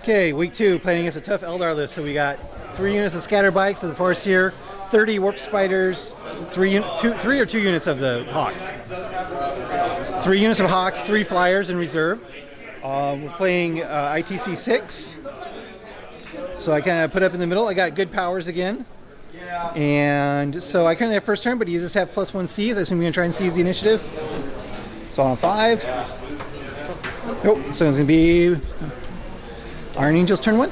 Okay, week 2, playing against a tough Eldar list. So we got 3 units of scatter bikes of the force here, 30 warp spiders, 3 or 2 units of the hawks. 3 units of hawks, 3 flyers in reserve. We're playing ITC 6. So I kind of put up in the middle. I got good powers again. And so I kind of have first turn, but you just have +1 seize. I assume you're going to try and seize the initiative. So on 5. Nope, so it's going to be Iron Angel's turn 1.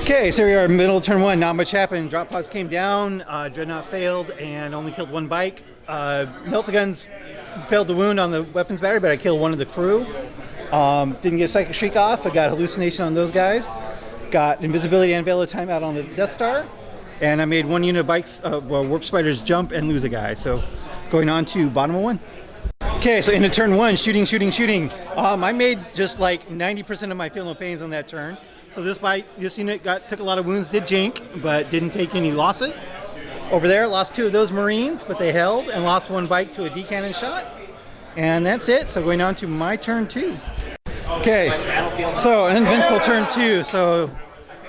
Okay, so we are middle of turn 1. Not much happened. Drop pods came down, Dreadnought failed, and only killed 1 bike. Melt-A-Guns failed to wound on the weapons battery, but I killed 1 of the crew. Didn't get Psychic Shriek off. I got Hallucination on those guys. Got Invisibility and Veil of Time out on the Death Star. And I made 1 unit of bikes, Warp Spiders jump and lose a guy. So going on to bottom of 1. Okay, so into turn 1, shooting. I made just like 90% of my feel no pains on that turn. So this unit took a lot of wounds, did jink, but didn't take any losses. Over there, lost 2 of those Marines, but they held, and lost 1 bike to a D-cannon shot. And that's it, so going on to my turn 2. Okay, so an uneventful turn 2. So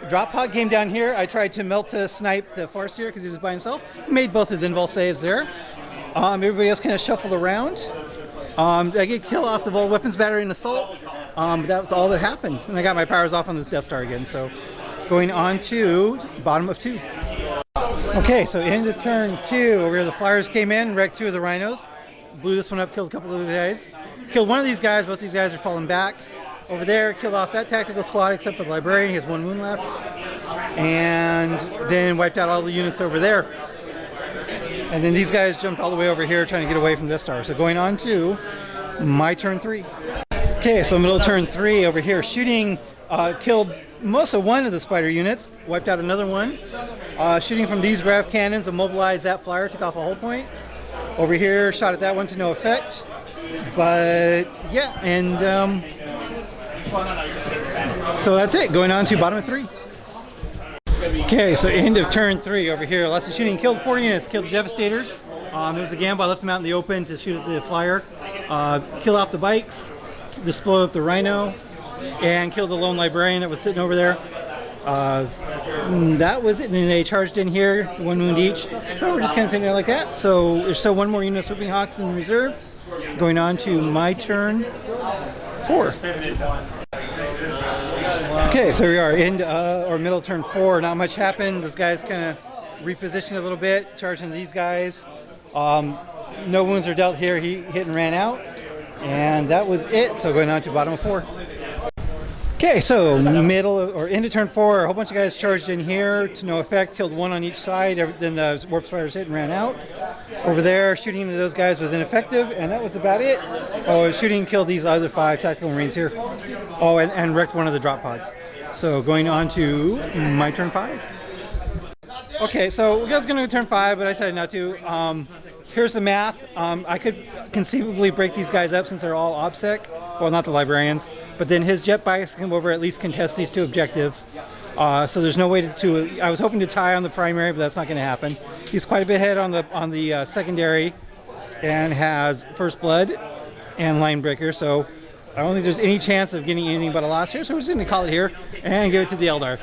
drop pod came down here. I tried to melt to snipe the Farseer because he was by himself. Made both his invul saves there. Everybody else kind of shuffled around. I get kill off the Vol weapons battery and assault, but that was all that happened. And I got my powers off on this Death Star again. So going on to bottom of 2. Okay, so into turn 2, over here the flyers came in, wrecked 2 of the rhinos, blew this one up, killed a couple of the guys, killed 1 of these guys. Both these guys are falling back. Over there, killed off that tactical squad except for the librarian. He has 1 wound left, and then wiped out all the units over there. And then these guys jumped all the way over here trying to get away from this star. So going on to my turn 3. Okay, so middle of turn 3 over here. Shooting, killed most of 1 of the spider units, wiped out another 1. Shooting from these grav cannons, immobilized that flyer, took off a hull point. Over here, shot at that one to no effect. But yeah, and so that's it. Going on to bottom of 3. Okay, so end of turn 3 over here. Lots of shooting. Killed 4 units. Killed the Devastators. It was a gamble. I left them out in the open to shoot at the flyer. Kill off the bikes. Just blow up the rhino. And killed the lone librarian that was sitting over there. That was it. And then they charged in here, 1 wound each. So we're just kind of sitting there like that. So there's still 1 more unit of Swooping Hawks in reserve. Going on to my turn 4. Okay, so we are in or middle turn 4. Not much happened. Those guys kind of repositioned a little bit, charging these guys. No wounds are dealt here. He hit and ran out, and that was it. So going on to bottom of 4. Okay, so middle or into turn 4, a whole bunch of guys charged in here to no effect. Killed 1 on each side. Then the warp spiders hit and ran out. Over there, shooting into those guys was ineffective, and that was about it. Oh, shooting killed these other 5 tactical Marines here. Oh, and wrecked 1 of the drop pods. So going on to my turn 5. Okay, so I was going to go turn 5, but I decided not to. Here's the math. I could conceivably break these guys up since they're all OBSEC. Well, not the librarians. But then his jet bikes can come over, at least contest these 2 objectives. So there's no way to I was hoping to tie on the primary, but that's not going to happen. He's quite a bit ahead on the secondary, and has First Blood and Line Breaker. So I don't think there's any chance of getting anything but a loss here. So we're just going to call it here and give it to the Eldar.